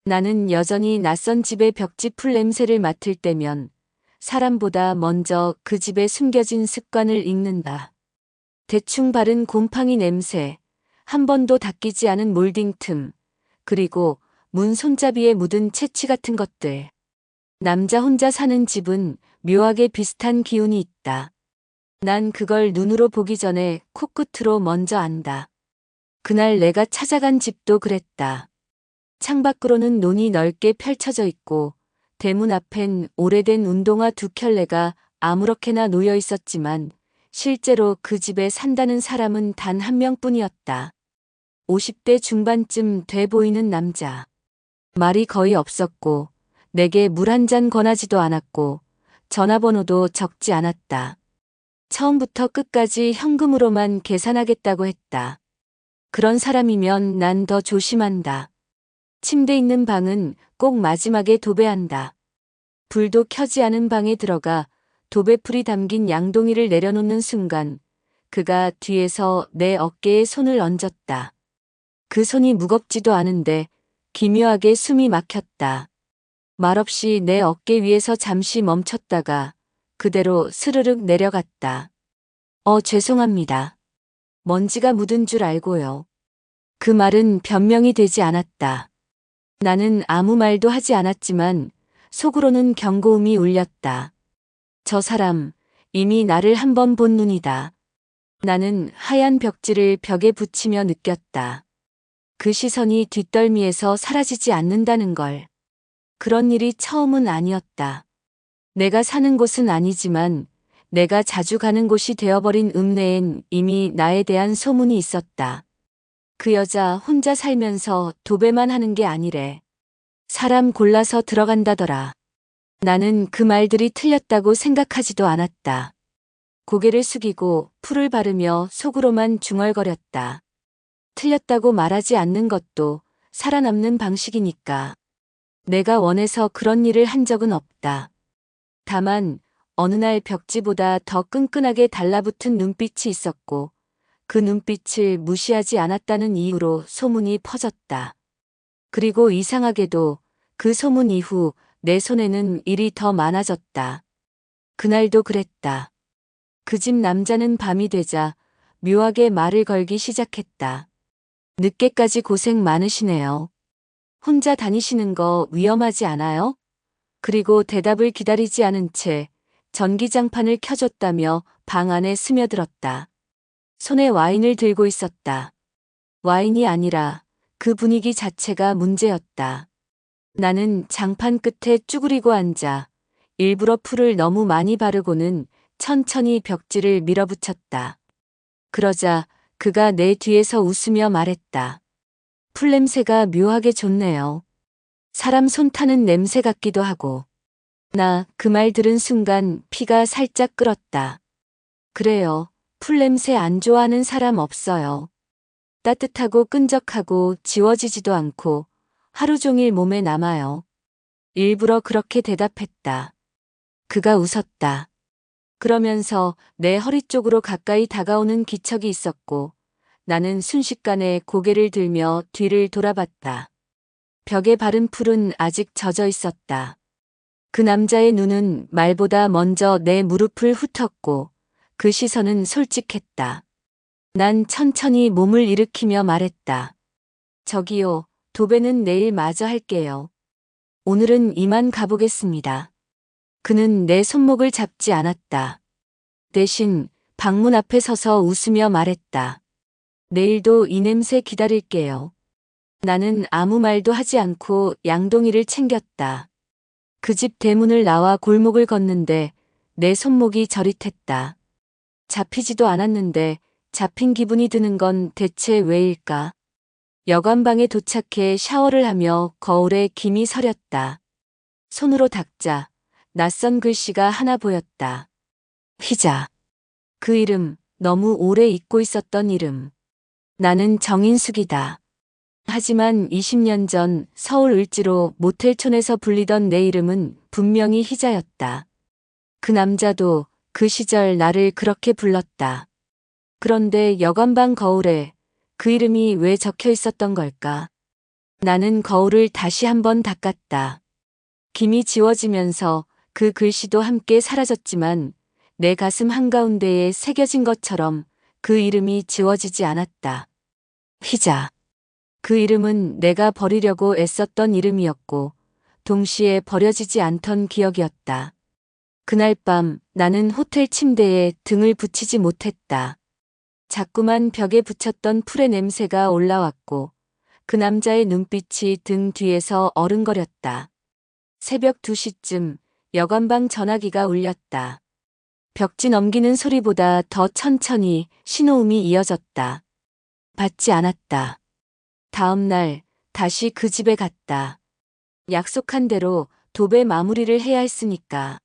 나는 여전히 낯선 집의 벽지 풀 냄새를 맡을 때면 사람보다 먼저 그 집에 숨겨진 습관을 읽는다. 대충 바른 곰팡이 냄새, 한 번도 닦이지 않은 몰딩 틈, 그리고 문 손잡이에 묻은 채취 같은 것들. 남자 혼자 사는 집은 묘하게 비슷한 기운이 있다. 난 그걸 눈으로 보기 전에 코끝으로 먼저 안다. 그날 내가 찾아간 집도 그랬다. 창밖으로는 논이 넓게 펼쳐져 있고 대문 앞엔 오래된 운동화 두 켤레가 아무렇게나 놓여 있었지만 실제로 그 집에 산다는 사람은 단 한 명뿐이었다. 50대 중반쯤 돼 보이는 남자. 말이 거의 없었고 내게 물 한 잔 권하지도 않았고 전화번호도 적지 않았다. 처음부터 끝까지 현금으로만 계산하겠다고 했다. 그런 사람이면 난 더 조심한다. 침대 있는 방은 꼭 마지막에 도배한다. 불도 켜지 않은 방에 들어가 도배풀이 담긴 양동이를 내려놓는 순간 그가 뒤에서 내 어깨에 손을 얹었다. 그 손이 무겁지도 않은데 기묘하게 숨이 막혔다. 말없이 내 어깨 위에서 잠시 멈췄다가 그대로 스르륵 내려갔다. 죄송합니다. 먼지가 묻은 줄 알고요. 그 말은 변명이 되지 않았다. 나는 아무 말도 하지 않았지만 속으로는 경고음이 울렸다. 저 사람, 이미 나를 한 번 본 눈이다. 나는 하얀 벽지를 벽에 붙이며 느꼈다. 그 시선이 뒷덜미에서 사라지지 않는다는 걸. 그런 일이 처음은 아니었다. 내가 사는 곳은 아니지만 내가 자주 가는 곳이 되어버린 읍내엔 이미 나에 대한 소문이 있었다. 그 여자 혼자 살면서 도배만 하는 게 아니래. 사람 골라서 들어간다더라. 나는 그 말들이 틀렸다고 생각하지도 않았다. 고개를 숙이고 풀을 바르며 속으로만 중얼거렸다. 틀렸다고 말하지 않는 것도 살아남는 방식이니까. 내가 원해서 그런 일을 한 적은 없다. 다만 어느 날 벽지보다 더 끈끈하게 달라붙은 눈빛이 있었고 그 눈빛을 무시하지 않았다는 이유로 소문이 퍼졌다. 그리고 이상하게도 그 소문 이후 내 손에는 일이 더 많아졌다. 그날도 그랬다. 그 집 남자는 밤이 되자 묘하게 말을 걸기 시작했다. 늦게까지 고생 많으시네요. 혼자 다니시는 거 위험하지 않아요? 그리고 대답을 기다리지 않은 채 전기장판을 켜줬다며 방 안에 스며들었다. 손에 와인을 들고 있었다. 와인이 아니라 그 분위기 자체가 문제였다. 나는 장판 끝에 쭈그리고 앉아 일부러 풀을 너무 많이 바르고는 천천히 벽지를 밀어붙였다. 그러자 그가 내 뒤에서 웃으며 말했다. 풀 냄새가 묘하게 좋네요. 사람 손 타는 냄새 같기도 하고. 나 그 말 들은 순간 피가 살짝 끓었다. 그래요. 풀 냄새 안 좋아하는 사람 없어요. 따뜻하고 끈적하고 지워지지도 않고 하루 종일 몸에 남아요. 일부러 그렇게 대답했다. 그가 웃었다. 그러면서 내 허리 쪽으로 가까이 다가오는 기척이 있었고 나는 순식간에 고개를 들며 뒤를 돌아봤다. 벽에 바른 풀은 아직 젖어 있었다. 그 남자의 눈은 말보다 먼저 내 무릎을 훑었고 그 시선은 솔직했다. 난 천천히 몸을 일으키며 말했다. 저기요, 도배는 내일 마저 할게요. 오늘은 이만 가보겠습니다. 그는 내 손목을 잡지 않았다. 대신 방문 앞에 서서 웃으며 말했다. 내일도 이 냄새 기다릴게요. 나는 아무 말도 하지 않고 양동이를 챙겼다. 그 집 대문을 나와 골목을 걷는데 내 손목이 저릿했다. 잡히지도 않았는데 잡힌 기분이 드는 건 대체 왜일까? 여관방에 도착해 샤워를 하며 거울에 김이 서렸다. 손으로 닦자 낯선 글씨가 하나 보였다. 희자. 그 이름, 너무 오래 잊고 있었던 이름. 나는 정인숙이다. 하지만 20년 전 서울 을지로 모텔촌에서 불리던 내 이름은 분명히 희자였다. 그 남자도 그 시절 나를 그렇게 불렀다. 그런데 여관방 거울에 그 이름이 왜 적혀 있었던 걸까? 나는 거울을 다시 한번 닦았다. 김이 지워지면서 그 글씨도 함께 사라졌지만 내 가슴 한가운데에 새겨진 것처럼 그 이름이 지워지지 않았다. 희자. 그 이름은 내가 버리려고 애썼던 이름이었고 동시에 버려지지 않던 기억이었다. 그날 밤 나는 호텔 침대에 등을 붙이지 못했다. 자꾸만 벽에 붙였던 풀의 냄새가 올라왔고 그 남자의 눈빛이 등 뒤에서 어른거렸다. 새벽 2시쯤 여관방 전화기가 울렸다. 벽지 넘기는 소리보다 더 천천히 신호음이 이어졌다. 받지 않았다. 다음 날 다시 그 집에 갔다. 약속한 대로 도배 마무리를 해야 했으니까.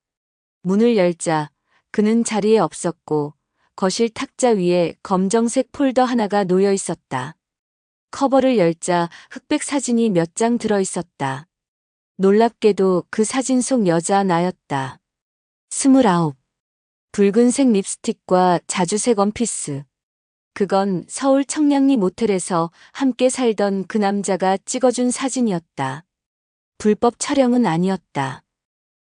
문을 열자 그는 자리에 없었고 거실 탁자 위에 검정색 폴더 하나가 놓여 있었다. 커버를 열자 흑백 사진이 몇 장 들어 있었다. 놀랍게도 그 사진 속 여자 나였다. 29. 붉은색 립스틱과 자주색 원피스. 그건 서울 청량리 모텔에서 함께 살던 그 남자가 찍어준 사진이었다. 불법 촬영은 아니었다.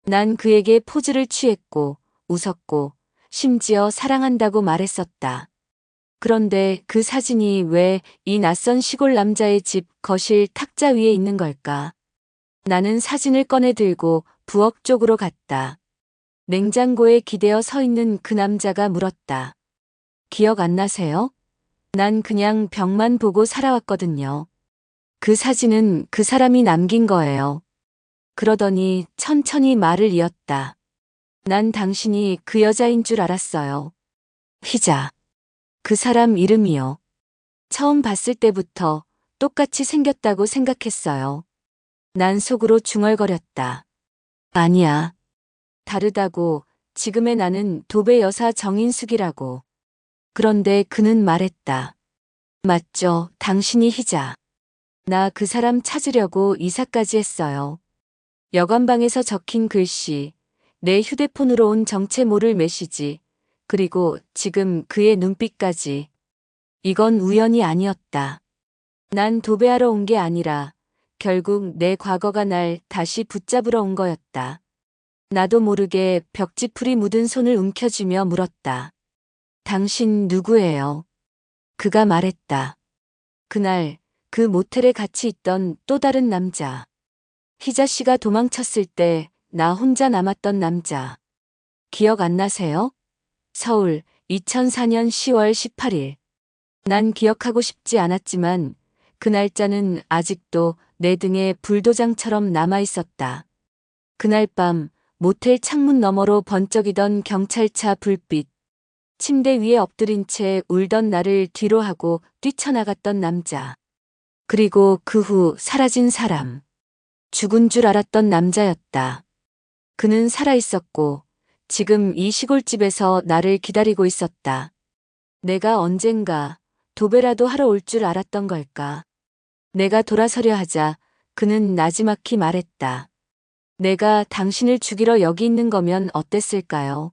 난 그에게 포즈를 취했고 웃었고 심지어 사랑한다고 말했었다. 그런데 그 사진이 왜 이 낯선 시골 남자의 집 거실 탁자 위에 있는 걸까? 나는 사진을 꺼내 들고 부엌 쪽으로 갔다. 냉장고에 기대어 서 있는 그 남자가 물었다. 기억 안 나세요? 난 그냥 벽만 보고 살아왔거든요. 그 사진은 그 사람이 남긴 거예요. 그러더니 천천히 말을 이었다. 난 당신이 그 여자인 줄 알았어요. 희자. 그 사람 이름이요. 처음 봤을 때부터 똑같이 생겼다고 생각했어요. 난 속으로 중얼거렸다. 아니야. 다르다고. 지금의 나는 도배 여사 정인숙이라고. 그런데 그는 말했다. 맞죠, 당신이 희자. 나 그 사람 찾으려고 이사까지 했어요. 여관방에서 적힌 글씨, 내 휴대폰으로 온 정체 모를 메시지, 그리고 지금 그의 눈빛까지. 이건 우연이 아니었다. 난 도배하러 온 게 아니라 결국 내 과거가 날 다시 붙잡으러 온 거였다. 나도 모르게 벽지풀이 묻은 손을 움켜쥐며 물었다. 당신 누구예요? 그가 말했다. 그날 그 모텔에 같이 있던 또 다른 남자. 희자 씨가 도망쳤을 때 나 혼자 남았던 남자. 기억 안 나세요? 서울 2004년 10월 18일. 난 기억하고 싶지 않았지만 그 날짜는 아직도 내 등에 불도장처럼 남아 있었다. 그날 밤 모텔 창문 너머로 번쩍이던 경찰차 불빛. 침대 위에 엎드린 채 울던 나를 뒤로 하고 뛰쳐나갔던 남자. 그리고 그 후 사라진 사람. 죽은 줄 알았던 남자였다. 그는 살아있었고 지금 이 시골집에서 나를 기다리고 있었다. 내가 언젠가 도배라도 하러 올 줄 알았던 걸까. 내가 돌아서려 하자 그는 나지막히 말했다. 내가 당신을 죽이러 여기 있는 거면 어땠을까요?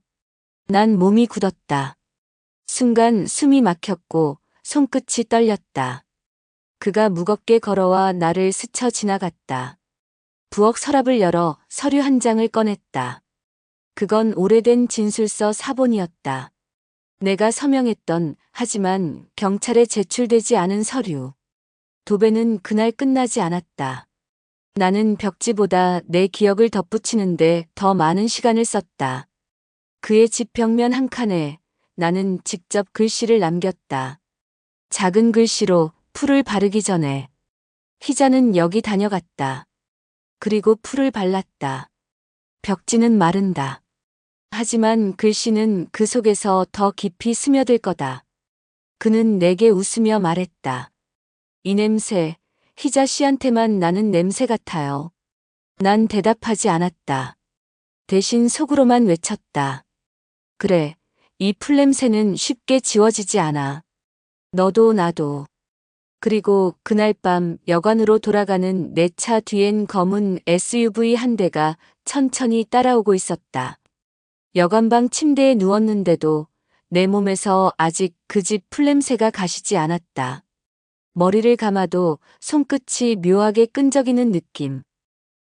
난 몸이 굳었다. 순간 숨이 막혔고 손끝이 떨렸다. 그가 무겁게 걸어와 나를 스쳐 지나갔다. 부엌 서랍을 열어 서류 한 장을 꺼냈다. 그건 오래된 진술서 사본이었다. 내가 서명했던 하지만 경찰에 제출되지 않은 서류. 도배는 그날 끝나지 않았다. 나는 벽지보다 내 기억을 덧붙이는데 더 많은 시간을 썼다. 그의 집 벽면 한 칸에 나는 직접 글씨를 남겼다. 작은 글씨로 풀을 바르기 전에. 희자는 여기 다녀갔다. 그리고 풀을 발랐다. 벽지는 마른다. 하지만 글씨는 그 속에서 더 깊이 스며들 거다. 그는 내게 웃으며 말했다. 이 냄새, 희자 씨한테만 나는 냄새 같아요. 난 대답하지 않았다. 대신 속으로만 외쳤다. 그래, 이 풀냄새는 쉽게 지워지지 않아. 너도 나도. 그리고 그날 밤 여관으로 돌아가는 내 차 뒤엔 검은 SUV 한 대가 천천히 따라오고 있었다. 여관방 침대에 누웠는데도 내 몸에서 아직 그 집 풀냄새가 가시지 않았다. 머리를 감아도 손끝이 묘하게 끈적이는 느낌.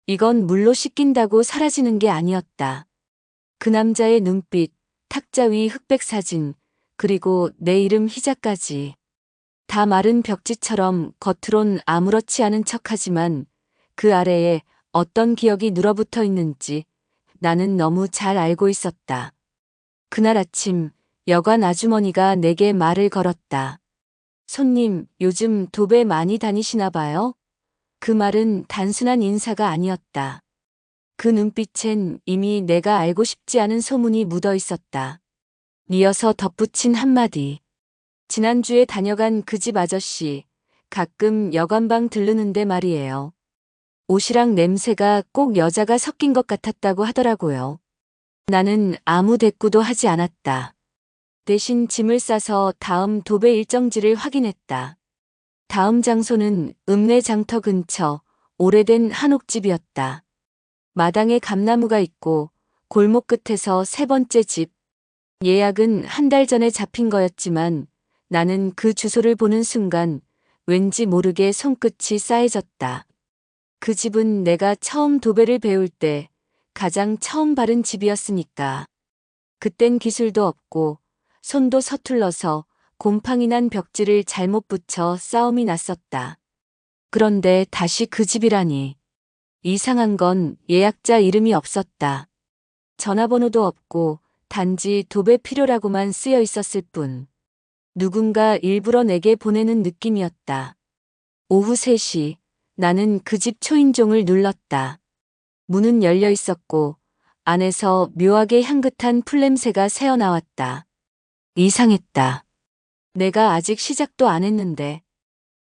이건 물로 씻긴다고 사라지는 게 아니었다. 그 남자의 눈빛, 탁자 위 흑백 사진, 그리고 내 이름 희자까지. 다 마른 벽지처럼 겉으론 아무렇지 않은 척하지만 그 아래에 어떤 기억이 눌어붙어 있는지 나는 너무 잘 알고 있었다. 그날 아침 여관 아주머니가 내게 말을 걸었다. 손님, 요즘 도배 많이 다니시나 봐요? 그 말은 단순한 인사가 아니었다. 그 눈빛엔 이미 내가 알고 싶지 않은 소문이 묻어 있었다. 이어서 덧붙인 한마디. 지난주에 다녀간 그 집 아저씨, 가끔 여관방 들르는데 말이에요. 옷이랑 냄새가 꼭 여자가 섞인 것 같았다고 하더라고요. 나는 아무 대꾸도 하지 않았다. 대신 짐을 싸서 다음 도배 일정지를 확인했다. 다음 장소는 읍내 장터 근처 오래된 한옥집이었다. 마당에 감나무가 있고 골목 끝에서 세 번째 집. 예약은 한 달 전에 잡힌 거였지만 나는 그 주소를 보는 순간 왠지 모르게 손끝이 싸해졌다. 그 집은 내가 처음 도배를 배울 때 가장 처음 바른 집이었으니까. 그땐 기술도 없고 손도 서툴러서 곰팡이 난 벽지를 잘못 붙여 싸움이 났었다. 그런데 다시 그 집이라니. 이상한 건 예약자 이름이 없었다. 전화번호도 없고 단지 도배 필요라고만 쓰여 있었을 뿐. 누군가 일부러 내게 보내는 느낌이었다. 오후 3시 나는 그 집 초인종을 눌렀다. 문은 열려 있었고 안에서 묘하게 향긋한 풀냄새가 새어나왔다. 이상했다. 내가 아직 시작도 안 했는데.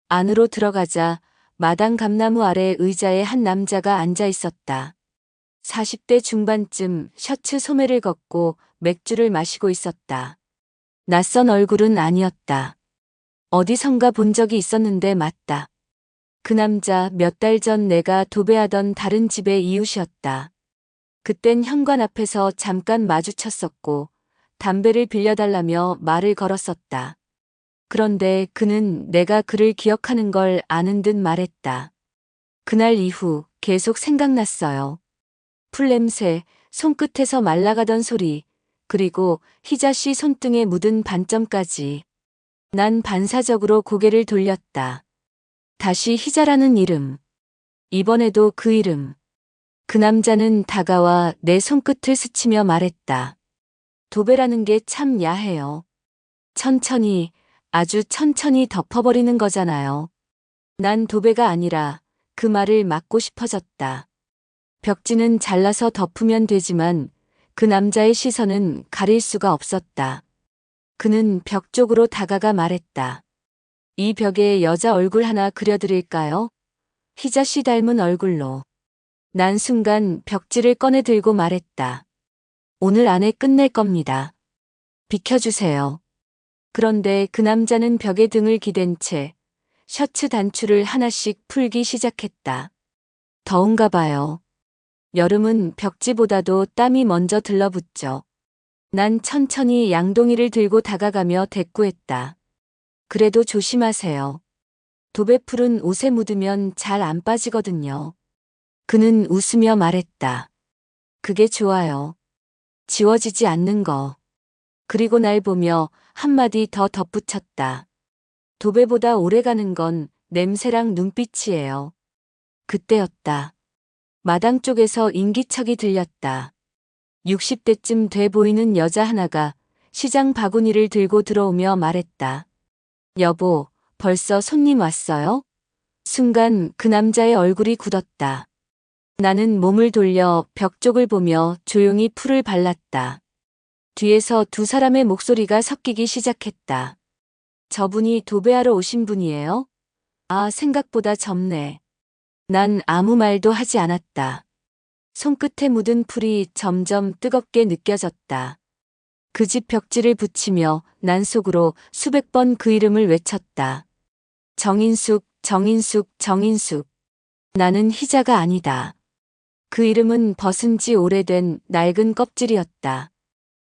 안으로 들어가자 마당 감나무 아래 의자에 한 남자가 앉아 있었다. 40대 중반쯤 셔츠 소매를 걷고 맥주를 마시고 있었다. 낯선 얼굴은 아니었다. 어디선가 본 적이 있었는데 맞다. 그 남자 몇 달 전 내가 도배하던 다른 집의 이웃이었다. 그땐 현관 앞에서 잠깐 마주쳤었고 담배를 빌려달라며 말을 걸었었다. 그런데 그는 내가 그를 기억하는 걸 아는 듯 말했다. 그날 이후 계속 생각났어요. 풀냄새, 손끝에서 말라가던 소리, 그리고 희자 씨 손등에 묻은 반점까지. 난 반사적으로 고개를 돌렸다. 다시 희자라는 이름. 이번에도 그 이름. 그 남자는 다가와 내 손끝을 스치며 말했다. 도배라는 게 참 야해요. 천천히, 아주 천천히 덮어버리는 거잖아요. 난 도배가 아니라 그 말을 막고 싶어졌다. 벽지는 잘라서 덮으면 되지만 그 남자의 시선은 가릴 수가 없었다. 그는 벽 쪽으로 다가가 말했다. 이 벽에 여자 얼굴 하나 그려드릴까요? 희자 씨 닮은 얼굴로. 난 순간 벽지를 꺼내 들고 말했다. 오늘 안에 끝낼 겁니다. 비켜주세요. 그런데 그 남자는 벽에 등을 기댄 채 셔츠 단추를 하나씩 풀기 시작했다. 더운가 봐요. 여름은 벽지보다도 땀이 먼저 들러붙죠. 난 천천히 양동이를 들고 다가가며 대꾸했다. 그래도 조심하세요. 도배풀은 옷에 묻으면 잘 안 빠지거든요. 그는 웃으며 말했다. 그게 좋아요. 지워지지 않는 거. 그리고 날 보며 한마디 더 덧붙였다. 도배보다 오래가는 건 냄새랑 눈빛이에요. 그때였다. 마당 쪽에서 인기척이 들렸다. 60대쯤 돼 보이는 여자 하나가 시장 바구니를 들고 들어오며 말했다. 여보, 벌써 손님 왔어요? 순간 그 남자의 얼굴이 굳었다. 나는 몸을 돌려 벽 쪽을 보며 조용히 풀을 발랐다. 뒤에서 두 사람의 목소리가 섞이기 시작했다. 저분이 도배하러 오신 분이에요? 아, 생각보다 젊네. 난 아무 말도 하지 않았다. 손끝에 묻은 풀이 점점 뜨겁게 느껴졌다. 그 집 벽지를 붙이며 난 속으로 수백 번 그 이름을 외쳤다. 정인숙, 정인숙, 정인숙. 나는 희자가 아니다. 그 이름은 벗은 지 오래된 낡은 껍질이었다.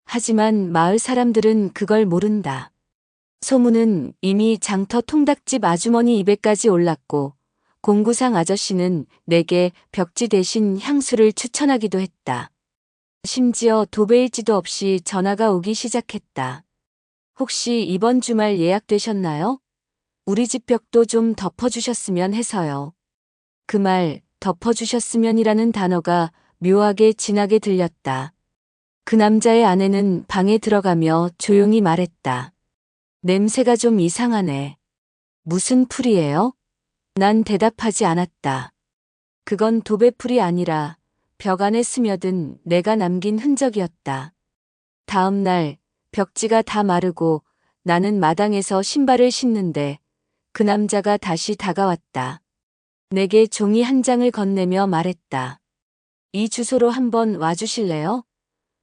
하지만 마을 사람들은 그걸 모른다. 소문은 이미 장터 통닭집 아주머니 입에까지 올랐고 공구상 아저씨는 내게 벽지 대신 향수를 추천하기도 했다. 심지어 도배일지도 없이 전화가 오기 시작했다. 혹시 이번 주말 예약되셨나요? 우리 집 벽도 좀 덮어주셨으면 해서요. 그 말, 덮어주셨으면이라는 단어가 묘하게 진하게 들렸다. 그 남자의 아내는 방에 들어가며 조용히 말했다. 냄새가 좀 이상하네. 무슨 풀이에요? 난 대답하지 않았다. 그건 도배풀이 아니라 벽 안에 스며든 내가 남긴 흔적이었다. 다음 날 벽지가 다 마르고 나는 마당에서 신발을 신는데 그 남자가 다시 다가왔다. 내게 종이 한 장을 건네며 말했다. 이 주소로 한번 와주실래요?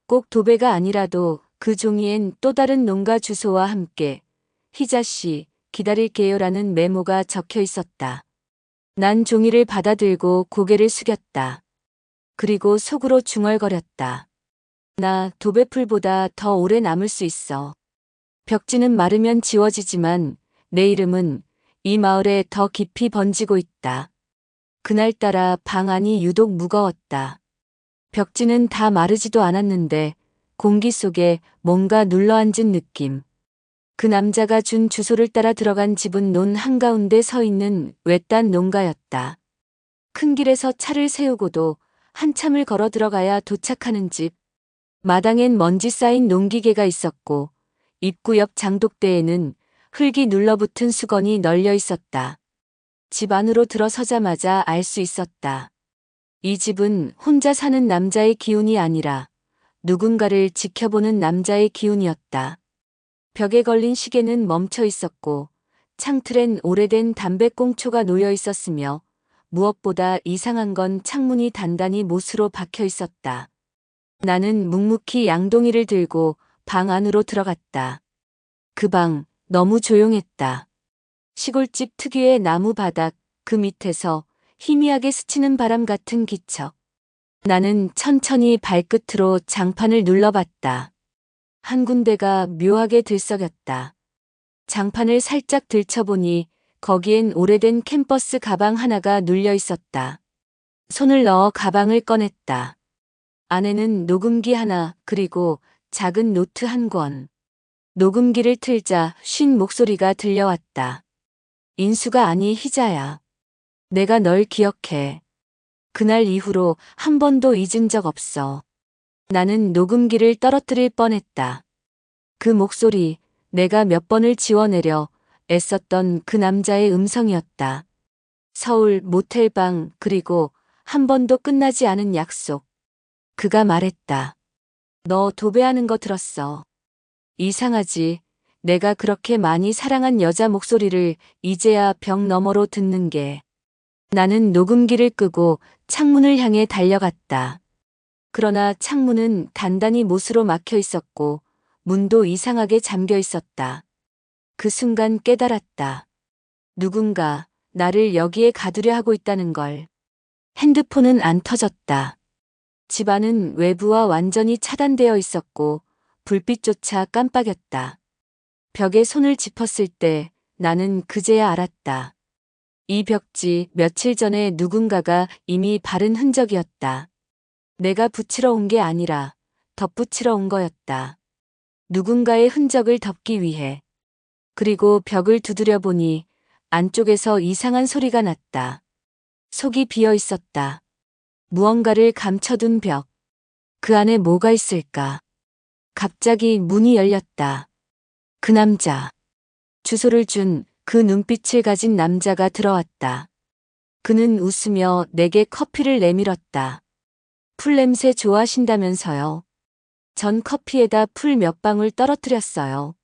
꼭 도배가 아니라도 그 종이엔 또 다른 농가 주소와 함께 희자씨, 기다릴게요라는 메모가 적혀 있었다. 난 종이를 받아들고 고개를 숙였다. 그리고 속으로 중얼거렸다. 나 도배풀보다 더 오래 남을 수 있어. 벽지는 마르면 지워지지만 내 이름은 이 마을에 더 깊이 번지고 있다. 그날따라 방 안이 유독 무거웠다. 벽지는 다 마르지도 않았는데 공기 속에 뭔가 눌러앉은 느낌. 그 남자가 준 주소를 따라 들어간 집은 논 한가운데 서 있는 외딴 농가였다. 큰 길에서 차를 세우고도 한참을 걸어 들어가야 도착하는 집. 마당엔 먼지 쌓인 농기계가 있었고 입구 옆 장독대에는 흙이 눌러붙은 수건이 널려 있었다. 집 안으로 들어서자마자 알 수 있었다. 이 집은 혼자 사는 남자의 기운이 아니라 누군가를 지켜보는 남자의 기운이었다. 벽에 걸린 시계는 멈춰 있었고 창틀엔 오래된 담배꽁초가 놓여 있었으며 무엇보다 이상한 건 창문이 단단히 못으로 박혀 있었다. 나는 묵묵히 양동이를 들고 방 안으로 들어갔다. 그 방 너무 조용했다. 시골집 특유의 나무 바닥 그 밑에서 희미하게 스치는 바람 같은 기척. 나는 천천히 발끝으로 장판을 눌러봤다. 한 군데가 묘하게 들썩였다. 장판을 살짝 들춰보니 거기엔 오래된 캠퍼스 가방 하나가 눌려 있었다. 손을 넣어 가방을 꺼냈다. 안에는 녹음기 하나 그리고 작은 노트 한 권. 녹음기를 틀자 쉰 목소리가 들려왔다. 인수가 아니 희자야. 내가 널 기억해. 그날 이후로 한 번도 잊은 적 없어. 나는 녹음기를 떨어뜨릴 뻔했다. 그 목소리, 내가 몇 번을 지워내려 애썼던 그 남자의 음성이었다. 서울 모텔방 그리고 한 번도 끝나지 않은 약속. 그가 말했다. 너 도배하는 거 들었어. 이상하지. 내가 그렇게 많이 사랑한 여자 목소리를 이제야 벽 너머로 듣는 게. 나는 녹음기를 끄고 창문을 향해 달려갔다. 그러나 창문은 단단히 못으로 막혀 있었고 문도 이상하게 잠겨 있었다. 그 순간 깨달았다. 누군가 나를 여기에 가두려 하고 있다는 걸. 핸드폰은 안 터졌다. 집안은 외부와 완전히 차단되어 있었고 불빛조차 깜빡였다. 벽에 손을 짚었을 때 나는 그제야 알았다. 이 벽지 며칠 전에 누군가가 이미 바른 흔적이었다. 내가 붙이러 온 게 아니라 덧붙이러 온 거였다. 누군가의 흔적을 덮기 위해. 그리고 벽을 두드려 보니 안쪽에서 이상한 소리가 났다. 속이 비어 있었다. 무언가를 감춰둔 벽. 그 안에 뭐가 있을까? 갑자기 문이 열렸다. 그 남자. 주소를 준 그 눈빛을 가진 남자가 들어왔다. 그는 웃으며 내게 커피를 내밀었다. 풀 냄새 좋아하신다면서요. 전 커피에다 풀 몇 방울 떨어뜨렸어요.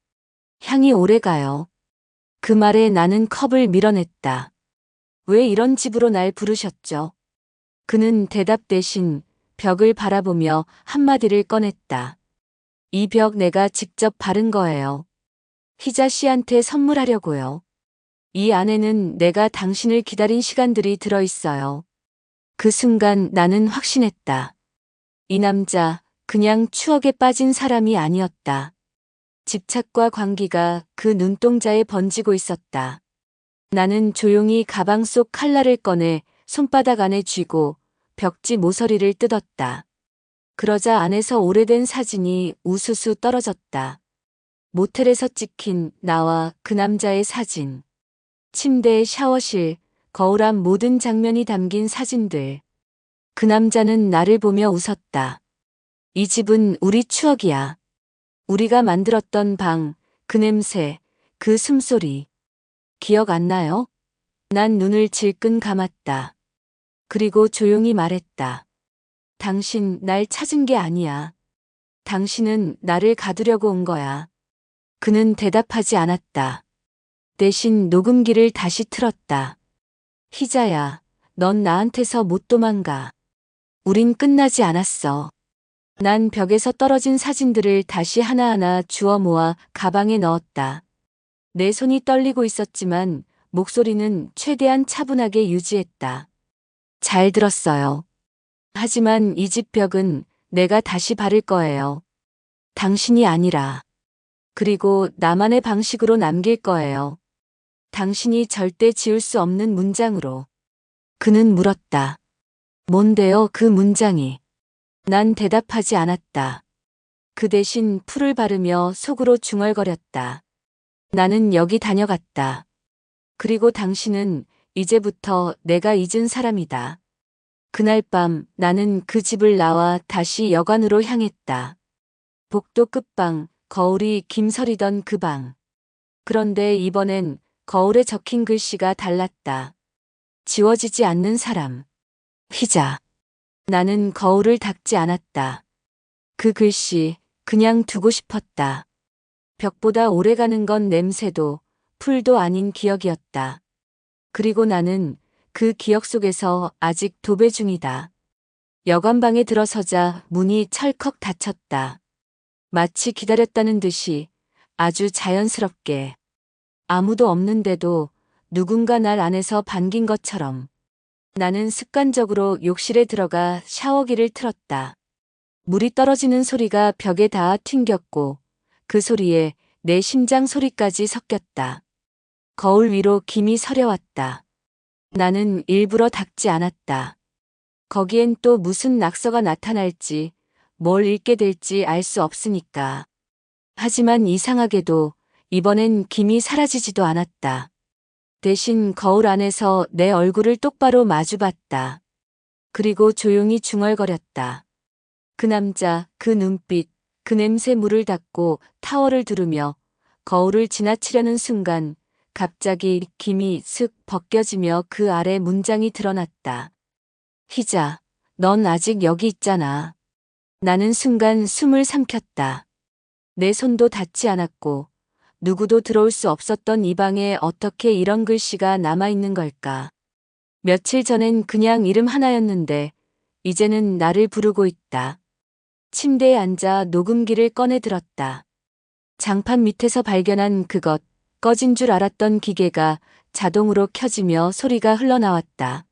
향이 오래가요. 그 말에 나는 컵을 밀어냈다. 왜 이런 집으로 날 부르셨죠? 그는 대답 대신 벽을 바라보며 한마디를 꺼냈다. 이 벽 내가 직접 바른 거예요. 희자 씨한테 선물하려고요. 이 안에는 내가 당신을 기다린 시간들이 들어있어요. 그 순간 나는 확신했다. 이 남자 그냥 추억에 빠진 사람이 아니었다. 집착과 광기가 그 눈동자에 번지고 있었다. 나는 조용히 가방 속 칼날을 꺼내 손바닥 안에 쥐고 벽지 모서리를 뜯었다. 그러자 안에서 오래된 사진이 우수수 떨어졌다. 모텔에서 찍힌 나와 그 남자의 사진. 침대, 샤워실, 거울 앞 모든 장면이 담긴 사진들. 그 남자는 나를 보며 웃었다. 이 집은 우리 추억이야. 우리가 만들었던 방, 그 냄새, 그 숨소리. 기억 안 나요? 난 눈을 질끈 감았다. 그리고 조용히 말했다. 당신 날 찾은 게 아니야. 당신은 나를 가두려고 온 거야. 그는 대답하지 않았다. 대신 녹음기를 다시 틀었다. 희자야, 넌 나한테서 못 도망가. 우린 끝나지 않았어. 난 벽에서 떨어진 사진들을 다시 하나하나 주워 모아 가방에 넣었다. 내 손이 떨리고 있었지만 목소리는 최대한 차분하게 유지했다. 잘 들었어요. 하지만 이 집 벽은 내가 다시 바를 거예요. 당신이 아니라. 그리고 나만의 방식으로 남길 거예요. 당신이 절대 지울 수 없는 문장으로. 그는 물었다. 뭔데요, 그 문장이? 난 대답하지 않았다. 그 대신 풀을 바르며 속으로 중얼거렸다. 나는 여기 다녀갔다. 그리고 당신은 이제부터 내가 잊은 사람이다. 그날 밤 나는 그 집을 나와 다시 여관으로 향했다. 복도 끝방, 거울이 김서리던 그 방. 그런데 이번엔 거울에 적힌 글씨가 달랐다. 지워지지 않는 사람. 희자. 나는 거울을 닦지 않았다. 그 글씨, 그냥 두고 싶었다. 벽보다 오래가는 건 냄새도, 풀도 아닌 기억이었다. 그리고 나는 그 기억 속에서 아직 도배 중이다. 여관방에 들어서자 문이 철컥 닫혔다. 마치 기다렸다는 듯이 아주 자연스럽게. 아무도 없는데도 누군가 날 안에서 반긴 것처럼. 나는 습관적으로 욕실에 들어가 샤워기를 틀었다. 물이 떨어지는 소리가 벽에 닿아 튕겼고 그 소리에 내 심장 소리까지 섞였다. 거울 위로 김이 서려왔다. 나는 일부러 닦지 않았다. 거기엔 또 무슨 낙서가 나타날지, 뭘 읽게 될지 알 수 없으니까. 하지만 이상하게도 이번엔 김이 사라지지도 않았다. 대신 거울 안에서 내 얼굴을 똑바로 마주봤다. 그리고 조용히 중얼거렸다. 그 남자, 그 눈빛, 그 냄새 물을 닦고 타월을 두르며 거울을 지나치려는 순간 갑자기 김이 슥 벗겨지며 그 아래 문장이 드러났다. 희자, 넌 아직 여기 있잖아. 나는 순간 숨을 삼켰다. 내 손도 닿지 않았고 누구도 들어올 수 없었던 이 방에 어떻게 이런 글씨가 남아있는 걸까? 며칠 전엔 그냥 이름 하나였는데 이제는 나를 부르고 있다. 침대에 앉아 녹음기를 꺼내 들었다. 장판 밑에서 발견한 그것, 꺼진 줄 알았던 기계가 자동으로 켜지며 소리가 흘러나왔다.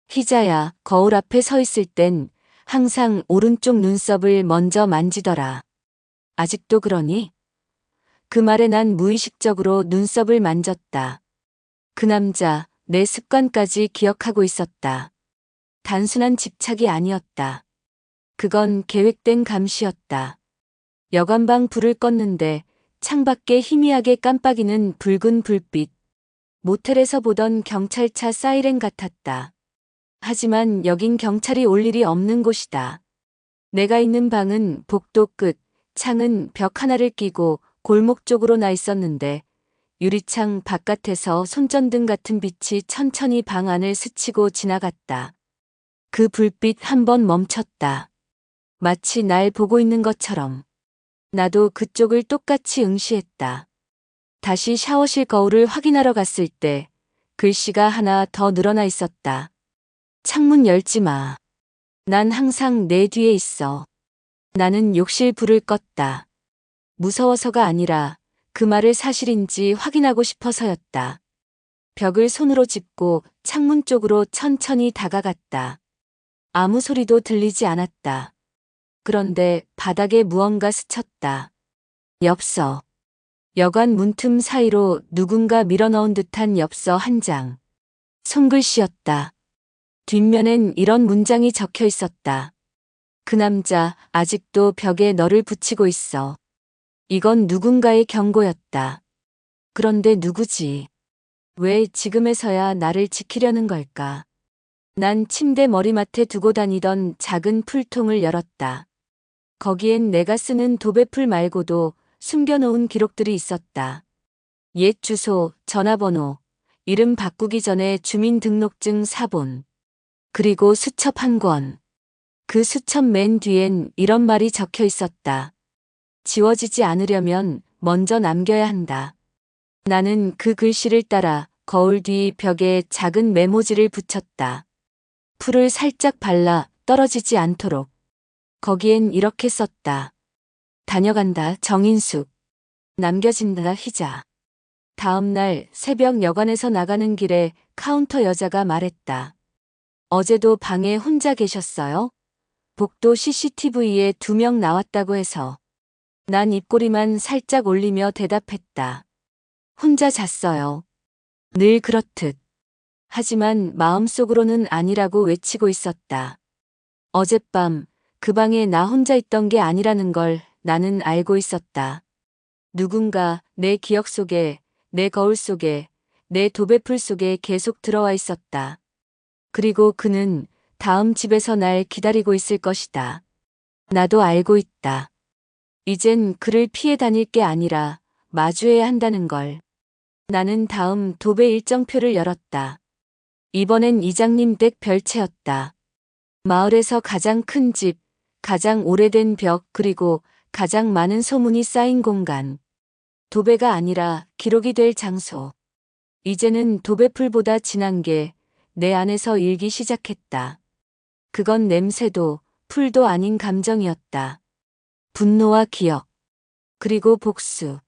희자야, 거울 앞에 서 있을 땐 항상 오른쪽 눈썹을 먼저 만지더라. 아직도 그러니? 그 말에 난 무의식적으로 눈썹을 만졌다. 그 남자, 내 습관까지 기억하고 있었다. 단순한 집착이 아니었다. 그건 계획된 감시였다. 여관방 불을 껐는데 창밖에 희미하게 깜빡이는 붉은 불빛. 모텔에서 보던 경찰차 사이렌 같았다. 하지만 여긴 경찰이 올 일이 없는 곳이다. 내가 있는 방은 복도 끝, 창은 벽 하나를 끼고 골목 쪽으로 나 있었는데 유리창 바깥에서 손전등 같은 빛이 천천히 방 안을 스치고 지나갔다. 그 불빛 한 번 멈췄다. 마치 날 보고 있는 것처럼. 나도 그쪽을 똑같이 응시했다. 다시 샤워실 거울을 확인하러 갔을 때 글씨가 하나 더 늘어나 있었다. 창문 열지 마. 난 항상 내 뒤에 있어. 나는 욕실 불을 껐다. 무서워서가 아니라 그 말을 사실인지 확인하고 싶어서였다. 벽을 손으로 짚고 창문 쪽으로 천천히 다가갔다. 아무 소리도 들리지 않았다. 그런데 바닥에 무언가 스쳤다. 엽서. 여관 문틈 사이로 누군가 밀어넣은 듯한 엽서 한 장. 손글씨였다. 뒷면엔 이런 문장이 적혀 있었다. 그 남자 아직도 벽에 너를 붙이고 있어. 이건 누군가의 경고였다. 그런데 누구지? 왜 지금에서야 나를 지키려는 걸까? 난 침대 머리맡에 두고 다니던 작은 풀통을 열었다. 거기엔 내가 쓰는 도배풀 말고도 숨겨놓은 기록들이 있었다. 옛 주소, 전화번호, 이름 바꾸기 전에 주민등록증 사본, 그리고 수첩 한 권. 그 수첩 맨 뒤엔 이런 말이 적혀 있었다. 지워지지 않으려면 먼저 남겨야 한다. 나는 그 글씨를 따라 거울 뒤 벽에 작은 메모지를 붙였다. 풀을 살짝 발라 떨어지지 않도록. 거기엔 이렇게 썼다. 다녀간다, 정인숙. 남겨진다, 희자. 다음 날 새벽 여관에서 나가는 길에 카운터 여자가 말했다. 어제도 방에 혼자 계셨어요? 복도 CCTV에 2명 나왔다고 해서. 난 입꼬리만 살짝 올리며 대답했다. 혼자 잤어요. 늘 그렇듯. 하지만 마음속으로는 아니라고 외치고 있었다. 어젯밤 그 방에 나 혼자 있던 게 아니라는 걸 나는 알고 있었다. 누군가 내 기억 속에, 내 거울 속에, 내 도배풀 속에 계속 들어와 있었다. 그리고 그는 다음 집에서 날 기다리고 있을 것이다. 나도 알고 있다. 이젠 그를 피해 다닐 게 아니라 마주해야 한다는 걸. 나는 다음 도배 일정표를 열었다. 이번엔 이장님 댁 별채였다. 마을에서 가장 큰 집, 가장 오래된 벽, 그리고 가장 많은 소문이 쌓인 공간. 도배가 아니라 기록이 될 장소. 이제는 도배풀보다 진한 게 내 안에서 일기 시작했다. 그건 냄새도 풀도 아닌 감정이었다. 분노와 기억. 그리고 복수.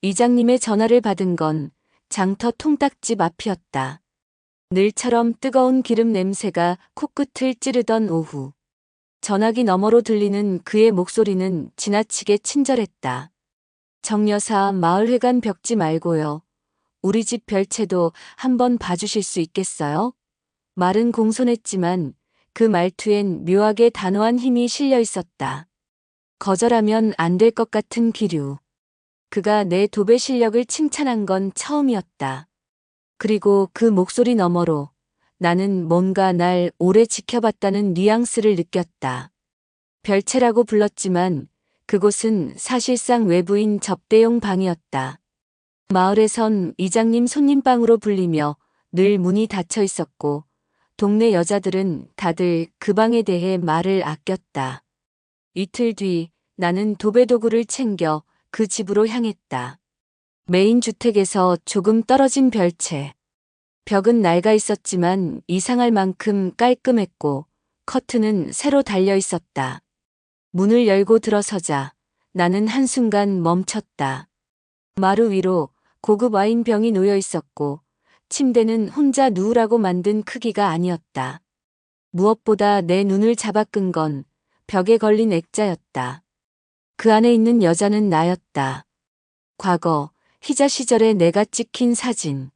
이장님의 전화를 받은 건 장터 통닭집 앞이었다. 늘처럼 뜨거운 기름 냄새가 코끝을 찌르던 오후. 전화기 너머로 들리는 그의 목소리는 지나치게 친절했다. 정 여사, 마을회관 벽지 말고요. 우리 집 별채도 한번 봐주실 수 있겠어요? 말은 공손했지만 그 말투엔 묘하게 단호한 힘이 실려 있었다. 거절하면 안 될 것 같은 기류. 그가 내 도배 실력을 칭찬한 건 처음이었다. 그리고 그 목소리 너머로 나는 뭔가 날 오래 지켜봤다는 뉘앙스를 느꼈다. 별채라고 불렀지만 그곳은 사실상 외부인 접대용 방이었다. 마을에선 이장님 손님방으로 불리며 늘 문이 닫혀 있었고 동네 여자들은 다들 그 방에 대해 말을 아꼈다. 이틀 뒤 나는 도배도구를 챙겨 그 집으로 향했다. 메인 주택에서 조금 떨어진 별채. 벽은 낡아 있었지만 이상할 만큼 깔끔했고 커튼은 새로 달려 있었다. 문을 열고 들어서자 나는 한순간 멈췄다. 마루 위로 고급 와인병이 놓여 있었고 침대는 혼자 누우라고 만든 크기가 아니었다. 무엇보다 내 눈을 잡아끈 건 벽에 걸린 액자였다. 그 안에 있는 여자는 나였다. 과거, 희자 시절에 내가 찍힌 사진.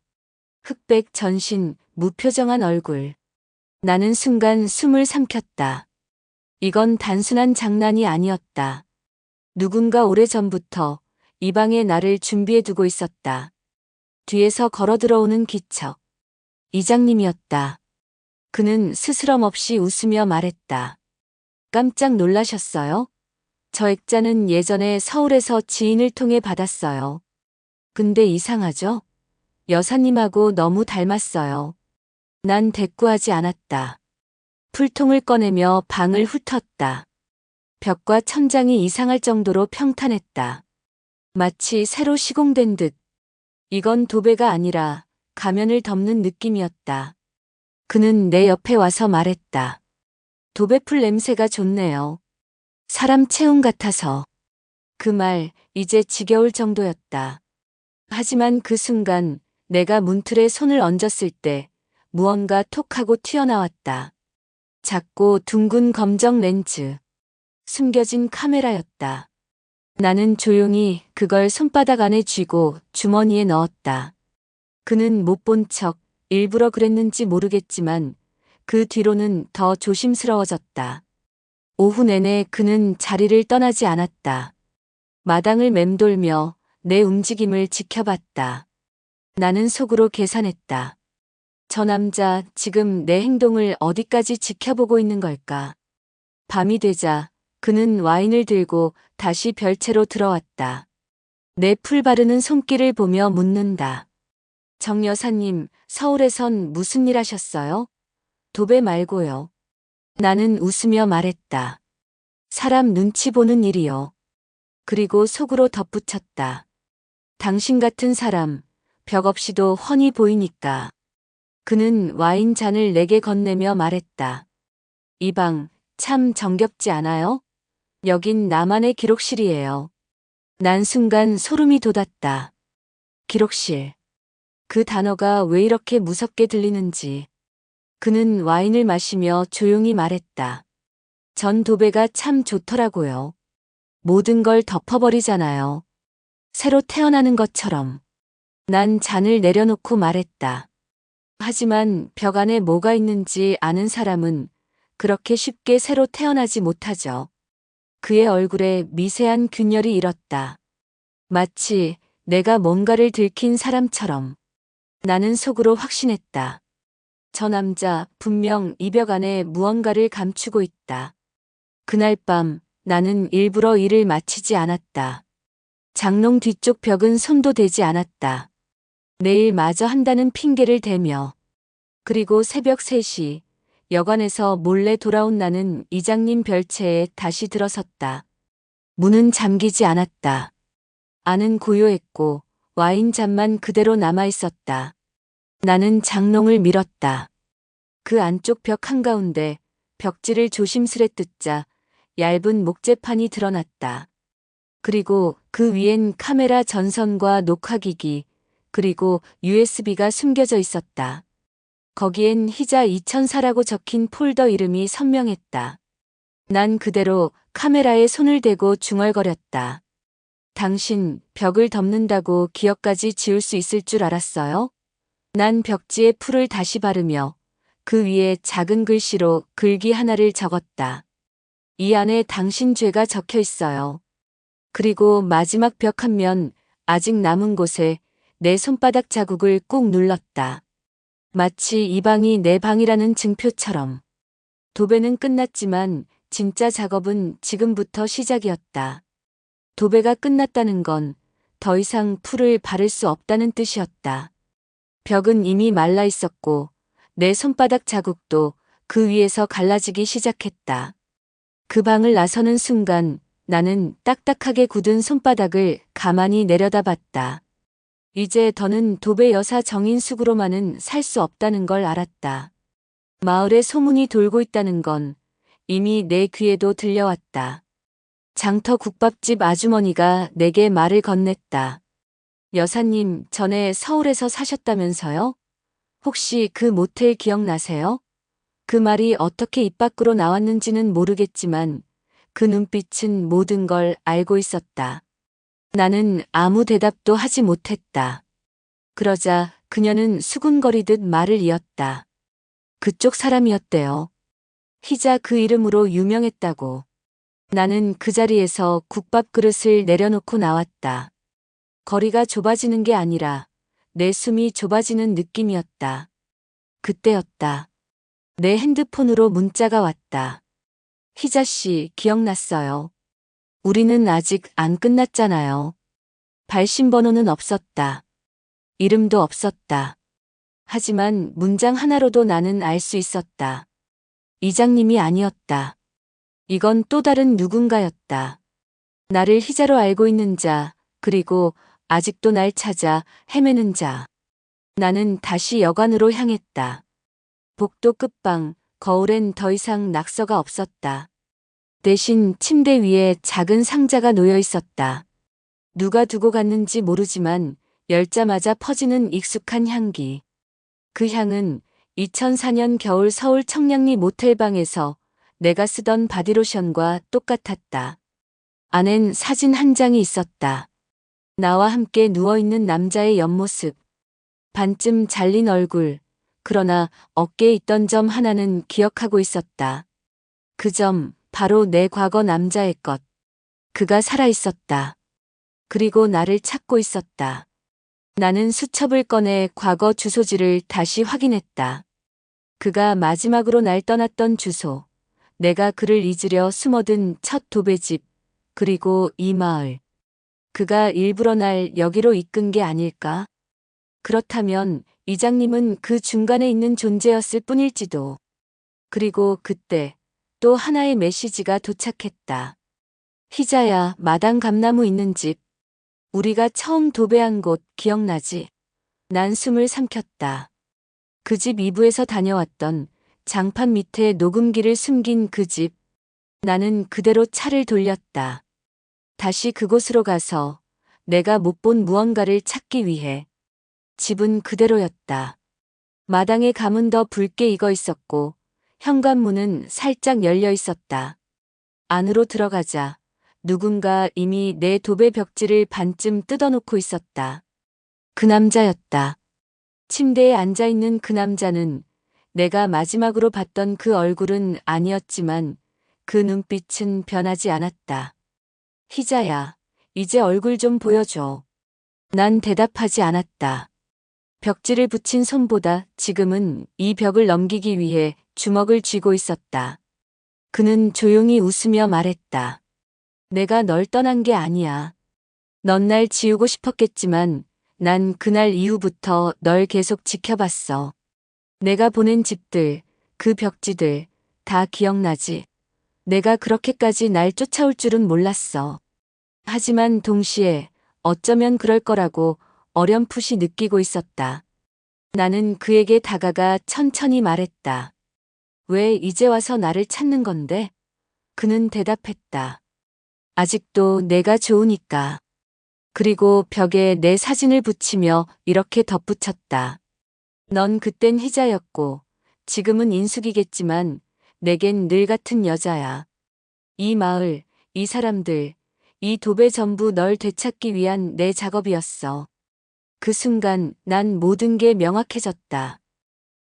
흑백 전신, 무표정한 얼굴. 나는 순간 숨을 삼켰다. 이건 단순한 장난이 아니었다. 누군가 오래전부터 이 방에 나를 준비해 두고 있었다. 뒤에서 걸어 들어오는 기척. 이장님이었다. 그는 스스럼 없이 웃으며 말했다. 깜짝 놀라셨어요? 저 액자는 예전에 서울에서 지인을 통해 받았어요. 근데 이상하죠? 여사님하고 너무 닮았어요. 난 대꾸하지 않았다. 풀통을 꺼내며 방을 훑었다. 벽과 천장이 이상할 정도로 평탄했다. 마치 새로 시공된 듯. 이건 도배가 아니라 가면을 덮는 느낌이었다. 그는 내 옆에 와서 말했다. 도배풀 냄새가 좋네요. 사람 체온 같아서. 그 말 이제 지겨울 정도였다. 하지만 그 순간 내가 문틀에 손을 얹었을 때 무언가 톡 하고 튀어나왔다. 작고 둥근 검정 렌즈. 숨겨진 카메라였다. 나는 조용히 그걸 손바닥 안에 쥐고 주머니에 넣었다. 그는 못 본 척 일부러 그랬는지 모르겠지만 그 뒤로는 더 조심스러워졌다. 오후 내내 그는 자리를 떠나지 않았다. 마당을 맴돌며 내 움직임을 지켜봤다. 나는 속으로 계산했다. 저 남자 지금 내 행동을 어디까지 지켜보고 있는 걸까? 밤이 되자 그는 와인을 들고 다시 별채로 들어왔다. 내 풀 바르는 손길을 보며 묻는다. 정 여사님, 서울에선 무슨 일 하셨어요? 도배 말고요. 나는 웃으며 말했다. 사람 눈치 보는 일이요. 그리고 속으로 덧붙였다. 당신 같은 사람, 벽 없이도 훤히 보이니까. 그는 와인 잔을 내게 건네며 말했다. 이 방, 참 정겹지 않아요? 여긴 나만의 기록실이에요. 난 순간 소름이 돋았다. 기록실. 그 단어가 왜 이렇게 무섭게 들리는지. 그는 와인을 마시며 조용히 말했다. 전 도배가 참 좋더라고요. 모든 걸 덮어버리잖아요. 새로 태어나는 것처럼. 난 잔을 내려놓고 말했다. 하지만 벽 안에 뭐가 있는지 아는 사람은 그렇게 쉽게 새로 태어나지 못하죠. 그의 얼굴에 미세한 균열이 일었다. 마치 내가 뭔가를 들킨 사람처럼. 나는 속으로 확신했다. 저 남자 분명 이 벽 안에 무언가를 감추고 있다. 그날 밤 나는 일부러 일을 마치지 않았다. 장롱 뒤쪽 벽은 손도 대지 않았다. 내일 마저 한다는 핑계를 대며. 그리고 새벽 3시 여관에서 몰래 돌아온 나는 이장님 별채에 다시 들어섰다. 문은 잠기지 않았다. 안은 고요했고 와인 잔만 그대로 남아 있었다. 나는 장롱을 밀었다. 그 안쪽 벽 한가운데 벽지를 조심스레 뜯자 얇은 목재판이 드러났다. 그리고 그 위엔 카메라 전선과 녹화기기, 그리고 USB가 숨겨져 있었다. 거기엔 희자 2004라고 적힌 폴더 이름이 선명했다. 난 그대로 카메라에 손을 대고 중얼거렸다. 당신 벽을 덮는다고 기억까지 지울 수 있을 줄 알았어요? 난 벽지에 풀을 다시 바르며 그 위에 작은 글씨로 글귀 하나를 적었다. 이 안에 당신 죄가 적혀 있어요. 그리고 마지막 벽 한 면 아직 남은 곳에 내 손바닥 자국을 꾹 눌렀다. 마치 이 방이 내 방이라는 증표처럼. 도배는 끝났지만 진짜 작업은 지금부터 시작이었다. 도배가 끝났다는 건 더 이상 풀을 바를 수 없다는 뜻이었다. 벽은 이미 말라 있었고 내 손바닥 자국도 그 위에서 갈라지기 시작했다. 그 방을 나서는 순간 나는 딱딱하게 굳은 손바닥을 가만히 내려다봤다. 이제 더는 도배 여사 정인숙으로만은 살 수 없다는 걸 알았다. 마을에 소문이 돌고 있다는 건 이미 내 귀에도 들려왔다. 장터 국밥집 아주머니가 내게 말을 건넸다. 여사님, 전에 서울에서 사셨다면서요? 혹시 그 모텔 기억나세요? 그 말이 어떻게 입 밖으로 나왔는지는 모르겠지만 그 눈빛은 모든 걸 알고 있었다. 나는 아무 대답도 하지 못했다. 그러자 그녀는 수군거리듯 말을 이었다. 그쪽 사람이었대요. 희자 그 이름으로 유명했다고. 나는 그 자리에서 국밥 그릇을 내려놓고 나왔다. 거리가 좁아지는 게 아니라 내 숨이 좁아지는 느낌이었다. 그때였다. 내 핸드폰으로 문자가 왔다. 희자 씨, 기억났어요. 우리는 아직 안 끝났잖아요. 발신번호는 없었다. 이름도 없었다. 하지만 문장 하나로도 나는 알 수 있었다. 이장님이 아니었다. 이건 또 다른 누군가였다. 나를 희자로 알고 있는 자, 그리고 아직도 날 찾아 헤매는 자. 나는 다시 여관으로 향했다. 복도 끝방, 거울엔 더 이상 낙서가 없었다. 대신 침대 위에 작은 상자가 놓여 있었다. 누가 두고 갔는지 모르지만 열자마자 퍼지는 익숙한 향기. 그 향은 2004년 겨울 서울 청량리 모텔방에서 내가 쓰던 바디로션과 똑같았다. 안엔 사진 한 장이 있었다. 나와 함께 누워있는 남자의 옆모습. 반쯤 잘린 얼굴. 그러나 어깨에 있던 점 하나는 기억하고 있었다. 그 점, 바로 내 과거 남자의 것. 그가 살아있었다. 그리고 나를 찾고 있었다. 나는 수첩을 꺼내 과거 주소지를 다시 확인했다. 그가 마지막으로 날 떠났던 주소. 내가 그를 잊으려 숨어든 첫 도배집. 그리고 이 마을. 그가 일부러 날 여기로 이끈 게 아닐까? 그렇다면 이장님은 그 중간에 있는 존재였을 뿐일지도. 그리고 그때 또 하나의 메시지가 도착했다. 희자야, 마당 감나무 있는 집. 우리가 처음 도배한 곳 기억나지? 난 숨을 삼켰다. 그 집 2부에서 다녀왔던 장판 밑에 녹음기를 숨긴 그 집. 나는 그대로 차를 돌렸다. 다시 그곳으로 가서 내가 못 본 무언가를 찾기 위해. 집은 그대로였다. 마당에 감은 더 붉게 익어 있었고 현관문은 살짝 열려 있었다. 안으로 들어가자 누군가 이미 내 도배 벽지를 반쯤 뜯어놓고 있었다. 그 남자였다. 침대에 앉아있는 그 남자는 내가 마지막으로 봤던 그 얼굴은 아니었지만 그 눈빛은 변하지 않았다. 희자야, 이제 얼굴 좀 보여줘. 난 대답하지 않았다. 벽지를 붙인 손보다 지금은 이 벽을 넘기기 위해 주먹을 쥐고 있었다. 그는 조용히 웃으며 말했다. 내가 널 떠난 게 아니야. 넌 날 지우고 싶었겠지만 난 그날 이후부터 널 계속 지켜봤어. 내가 보낸 집들, 그 벽지들 다 기억나지? 내가 그렇게까지 날 쫓아올 줄은 몰랐어. 하지만 동시에 어쩌면 그럴 거라고 어렴풋이 느끼고 있었다. 나는 그에게 다가가 천천히 말했다. 왜 이제 와서 나를 찾는 건데? 그는 대답했다. 아직도 내가 좋으니까. 그리고 벽에 내 사진을 붙이며 이렇게 덧붙였다. 넌 그땐 희자였고 지금은 인숙이겠지만 내겐 늘 같은 여자야. 이 마을, 이 사람들, 이 도배 전부 널 되찾기 위한 내 작업이었어. 그 순간 난 모든 게 명확해졌다.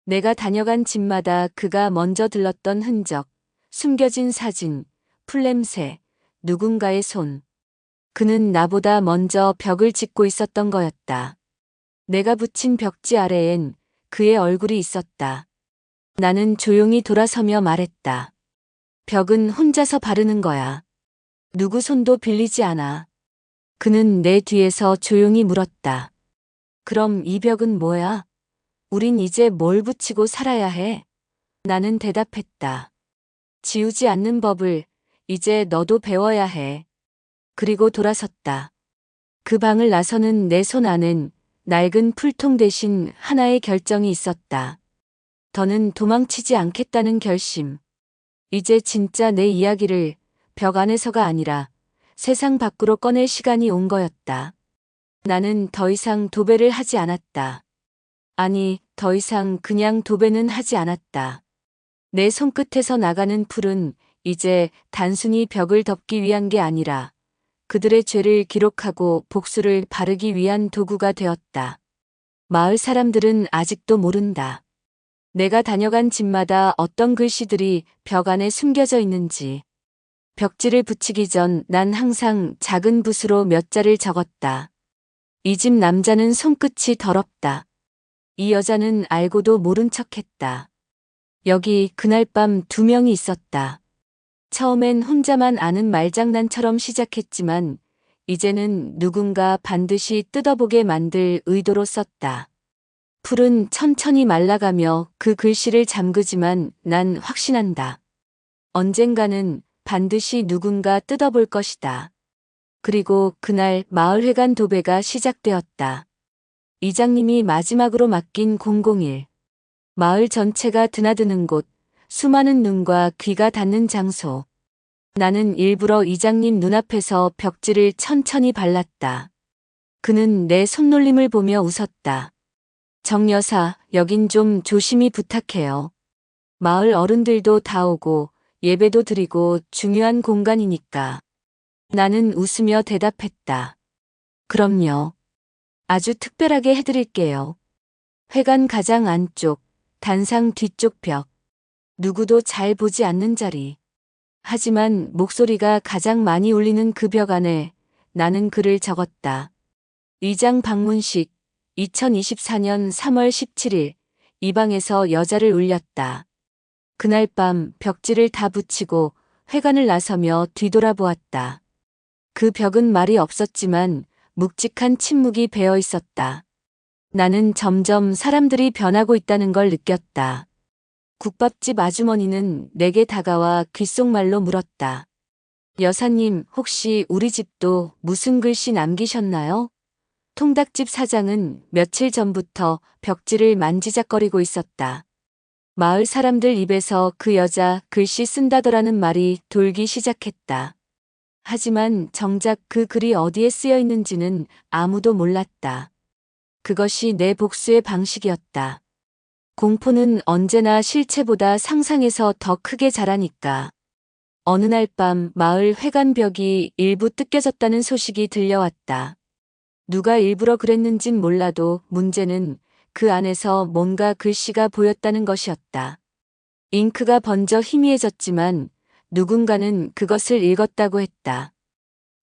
내가 다녀간 집마다 그가 먼저 들렀던 흔적, 숨겨진 사진, 풀냄새, 누군가의 손. 그는 나보다 먼저 벽을 짓고 있었던 거였다. 내가 붙인 벽지 아래엔 그의 얼굴이 있었다. 나는 조용히 돌아서며 말했다. 벽은 혼자서 바르는 거야. 누구 손도 빌리지 않아. 그는 내 뒤에서 조용히 물었다. 그럼 이 벽은 뭐야? 우린 이제 뭘 붙이고 살아야 해? 나는 대답했다. 지우지 않는 법을 이제 너도 배워야 해. 그리고 돌아섰다. 그 방을 나서는 내 손 안엔 낡은 풀통 대신 하나의 결정이 있었다. 더는 도망치지 않겠다는 결심. 이제 진짜 내 이야기를 벽 안에서가 아니라 세상 밖으로 꺼낼 시간이 온 거였다. 나는 더 이상 도배를 하지 않았다. 아니, 더 이상 그냥 도배는 하지 않았다. 내 손끝에서 나가는 풀은 이제 단순히 벽을 덮기 위한 게 아니라 그들의 죄를 기록하고 복수를 바르기 위한 도구가 되었다. 마을 사람들은 아직도 모른다. 내가 다녀간 집마다 어떤 글씨들이 벽 안에 숨겨져 있는지. 벽지를 붙이기 전 난 항상 작은 붓으로 몇 자를 적었다. 이 집 남자는 손끝이 더럽다. 이 여자는 알고도 모른 척했다. 여기 그날 밤 2명이 있었다. 처음엔 혼자만 아는 말장난처럼 시작했지만 이제는 누군가 반드시 뜯어보게 만들 의도로 썼다. 풀은 천천히 말라가며 그 글씨를 잠그지만 난 확신한다. 언젠가는 반드시 누군가 뜯어볼 것이다. 그리고 그날 마을회관 도배가 시작되었다. 이장님이 마지막으로 맡긴 001. 마을 전체가 드나드는 곳, 수많은 눈과 귀가 닿는 장소. 나는 일부러 이장님 눈앞에서 벽지를 천천히 발랐다. 그는 내 손놀림을 보며 웃었다. 정 여사, 여긴 좀 조심히 부탁해요. 마을 어른들도 다 오고 예배도 드리고 중요한 공간이니까. 나는 웃으며 대답했다. 그럼요. 아주 특별하게 해드릴게요. 회관 가장 안쪽, 단상 뒤쪽 벽. 누구도 잘 보지 않는 자리. 하지만 목소리가 가장 많이 울리는 그 벽 안에 나는 글을 적었다. 의장 방문식 2024년 3월 17일 이 방에서 여자를 울렸다. 그날 밤 벽지를 다 붙이고 회관을 나서며 뒤돌아보았다. 그 벽은 말이 없었지만 묵직한 침묵이 배어 있었다. 나는 점점 사람들이 변하고 있다는 걸 느꼈다. 국밥집 아주머니는 내게 다가와 귓속말로 물었다. 여사님, 혹시 우리 집도 무슨 글씨 남기셨나요? 통닭집 사장은 며칠 전부터 벽지를 만지작거리고 있었다. 마을 사람들 입에서 그 여자 글씨 쓴다더라는 말이 돌기 시작했다. 하지만 정작 그 글이 어디에 쓰여 있는지는 아무도 몰랐다. 그것이 내 복수의 방식이었다. 공포는 언제나 실체보다 상상에서 더 크게 자라니까. 어느 날 밤 마을 회관벽이 일부 뜯겨졌다는 소식이 들려왔다. 누가 일부러 그랬는진 몰라도 문제는 그 안에서 뭔가 글씨가 보였다는 것이었다. 잉크가 번져 희미해졌지만 누군가는 그것을 읽었다고 했다.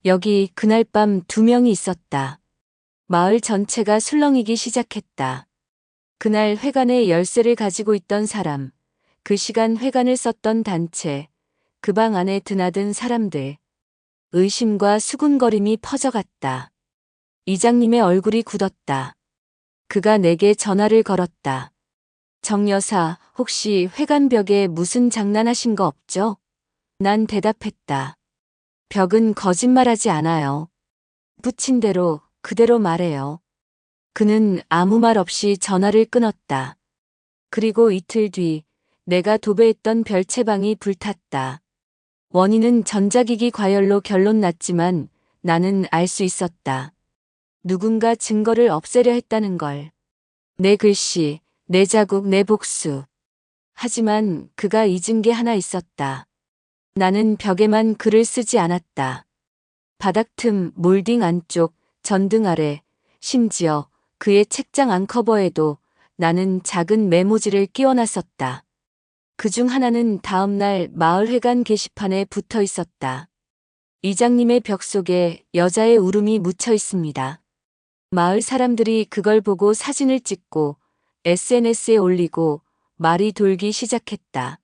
여기 그날 밤 2명이 있었다. 마을 전체가 술렁이기 시작했다. 그날 회관의 열쇠를 가지고 있던 사람, 그 시간 회관을 썼던 단체, 그 방 안에 드나든 사람들. 의심과 수군거림이 퍼져갔다. 이장님의 얼굴이 굳었다. 그가 내게 전화를 걸었다. 정 여사, 혹시 회관벽에 무슨 장난하신 거 없죠? 난 대답했다. 벽은 거짓말하지 않아요. 붙인 대로 그대로 말해요. 그는 아무 말 없이 전화를 끊었다. 그리고 이틀 뒤 내가 도배했던 별채방이 불탔다. 원인은 전자기기 과열로 결론 났지만 나는 알 수 있었다. 누군가 증거를 없애려 했다는 걸. 내 글씨, 내 자국, 내 복수. 하지만 그가 잊은 게 하나 있었다. 나는 벽에만 글을 쓰지 않았다. 바닥 틈, 몰딩 안쪽, 전등 아래, 심지어 그의 책장 안커버에도 나는 작은 메모지를 끼워놨었다. 그중 하나는 다음날 마을회관 게시판에 붙어 있었다. 이장님의 벽 속에 여자의 울음이 묻혀 있습니다. 마을 사람들이 그걸 보고 사진을 찍고 SNS에 올리고 말이 돌기 시작했다.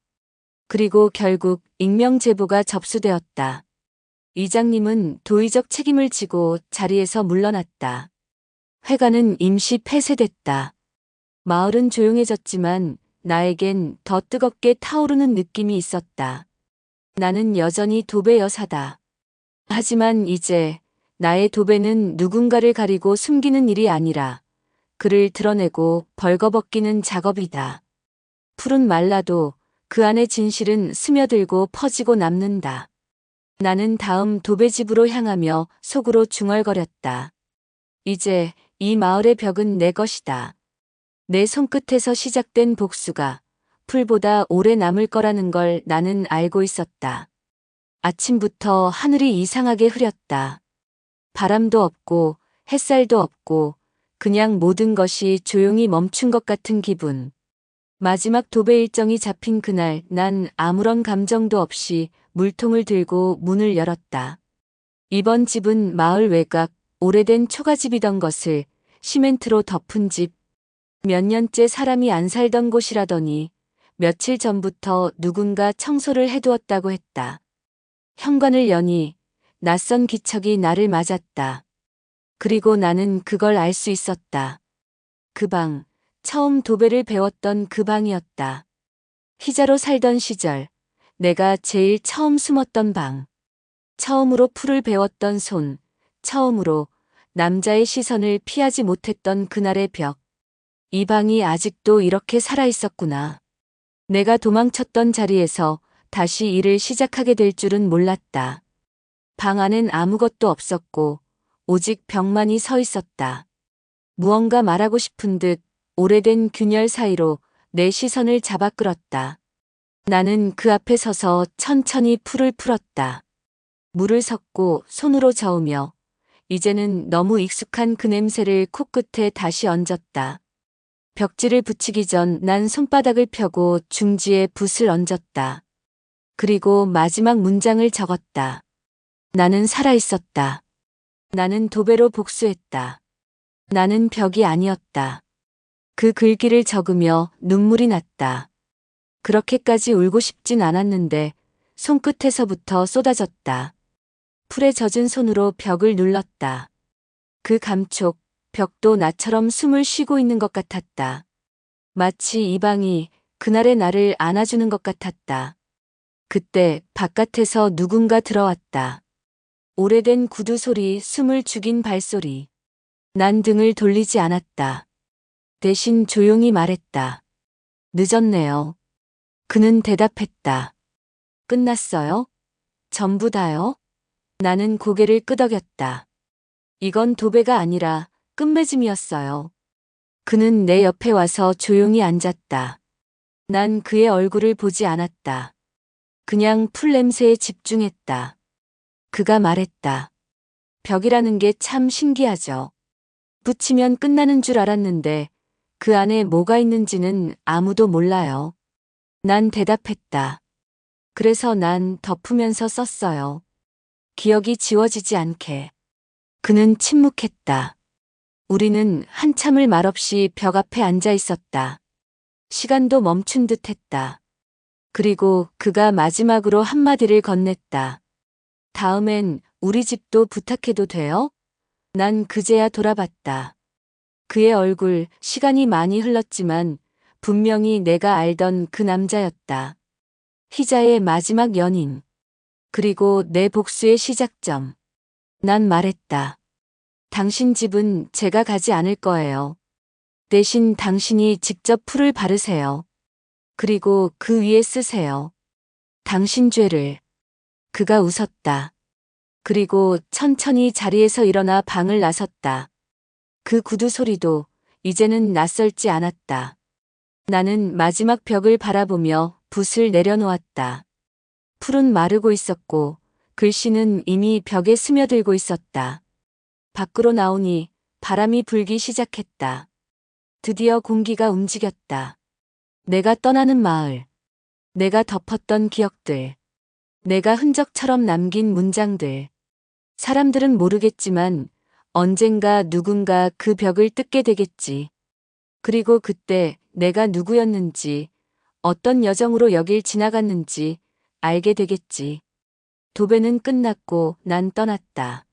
그리고 결국 익명 제보가 접수되었다. 이장님은 도의적 책임을 지고 자리에서 물러났다. 회관은 임시 폐쇄됐다. 마을은 조용해졌지만 나에겐 더 뜨겁게 타오르는 느낌이 있었다. 나는 여전히 도배 여사다. 하지만 이제 나의 도배는 누군가를 가리고 숨기는 일이 아니라 그를 드러내고 벌거벗기는 작업이다. 풀은 말라도 그 안의 진실은 스며들고 퍼지고 남는다. 나는 다음 도배집으로 향하며 속으로 중얼거렸다. 이제 이 마을의 벽은 내 것이다. 내 손끝에서 시작된 복수가 풀보다 오래 남을 거라는 걸 나는 알고 있었다. 아침부터 하늘이 이상하게 흐렸다. 바람도 없고 햇살도 없고 그냥 모든 것이 조용히 멈춘 것 같은 기분. 마지막 도배 일정이 잡힌 그날 난 아무런 감정도 없이 물통을 들고 문을 열었다. 이번 집은 마을 외곽 오래된 초가집이던 것을 시멘트로 덮은 집. 몇 년째 사람이 안 살던 곳이라더니 며칠 전부터 누군가 청소를 해두었다고 했다. 현관을 여니 낯선 기척이 나를 맞았다. 그리고 나는 그걸 알 수 있었다. 그 방, 처음 도배를 배웠던 그 방이었다. 희자로 살던 시절, 내가 제일 처음 숨었던 방. 처음으로 풀을 배웠던 손, 처음으로 남자의 시선을 피하지 못했던 그날의 벽. 이 방이 아직도 이렇게 살아있었구나. 내가 도망쳤던 자리에서 다시 일을 시작하게 될 줄은 몰랐다. 방 안엔 아무것도 없었고 오직 벽만이 서 있었다. 무언가 말하고 싶은 듯 오래된 균열 사이로 내 시선을 잡아 끌었다. 나는 그 앞에 서서 천천히 풀을 풀었다. 물을 섞고 손으로 저으며 이제는 너무 익숙한 그 냄새를 코끝에 다시 얹었다. 벽지를 붙이기 전 난 손바닥을 펴고 중지에 붓을 얹었다. 그리고 마지막 문장을 적었다. 나는 살아있었다. 나는 도배로 복수했다. 나는 벽이 아니었다. 그 글귀를 적으며 눈물이 났다. 그렇게까지 울고 싶진 않았는데 손끝에서부터 쏟아졌다. 풀에 젖은 손으로 벽을 눌렀다. 그 감촉, 벽도 나처럼 숨을 쉬고 있는 것 같았다. 마치 이 방이 그날의 나를 안아주는 것 같았다. 그때 바깥에서 누군가 들어왔다. 오래된 구두 소리, 숨을 죽인 발소리. 난 등을 돌리지 않았다. 대신 조용히 말했다. 늦었네요. 그는 대답했다. 끝났어요? 전부 다요? 나는 고개를 끄덕였다. 이건 도배가 아니라 끝맺음이었어요. 그는 내 옆에 와서 조용히 앉았다. 난 그의 얼굴을 보지 않았다. 그냥 풀 냄새에 집중했다. 그가 말했다. 벽이라는 게 참 신기하죠. 붙이면 끝나는 줄 알았는데 그 안에 뭐가 있는지는 아무도 몰라요. 난 대답했다. 그래서 난 덮으면서 썼어요. 기억이 지워지지 않게. 그는 침묵했다. 우리는 한참을 말없이 벽 앞에 앉아 있었다. 시간도 멈춘 듯 했다. 그리고 그가 마지막으로 한마디를 건넸다. 다음엔 우리 집도 부탁해도 돼요? 난 그제야 돌아봤다. 그의 얼굴, 시간이 많이 흘렀지만 분명히 내가 알던 그 남자였다. 희자의 마지막 연인. 그리고 내 복수의 시작점. 난 말했다. 당신 집은 제가 가지 않을 거예요. 대신 당신이 직접 풀을 바르세요. 그리고 그 위에 쓰세요. 당신 죄를. 그가 웃었다. 그리고 천천히 자리에서 일어나 방을 나섰다. 그 구두 소리도 이제는 낯설지 않았다. 나는 마지막 벽을 바라보며 붓을 내려놓았다. 풀은 마르고 있었고 글씨는 이미 벽에 스며들고 있었다. 밖으로 나오니 바람이 불기 시작했다. 드디어 공기가 움직였다. 내가 떠나는 마을. 내가 덮었던 기억들. 내가 흔적처럼 남긴 문장들. 사람들은 모르겠지만 언젠가 누군가 그 벽을 뜯게 되겠지. 그리고 그때 내가 누구였는지, 어떤 여정으로 여길 지나갔는지 알게 되겠지. 도배는 끝났고 난 떠났다.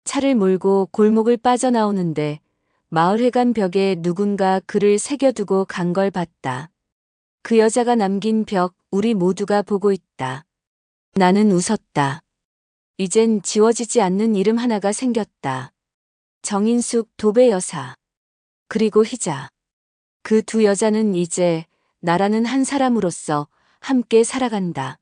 차를 몰고 골목을 빠져나오는데 마을회관 벽에 누군가 글을 새겨두고 간 걸 봤다. 그 여자가 남긴 벽, 우리 모두가 보고 있다. 나는 웃었다. 이젠 지워지지 않는 이름 하나가 생겼다. 정인숙 도배 여사. 그리고 희자. 그 두 여자는 이제 나라는 한 사람으로서 함께 살아간다.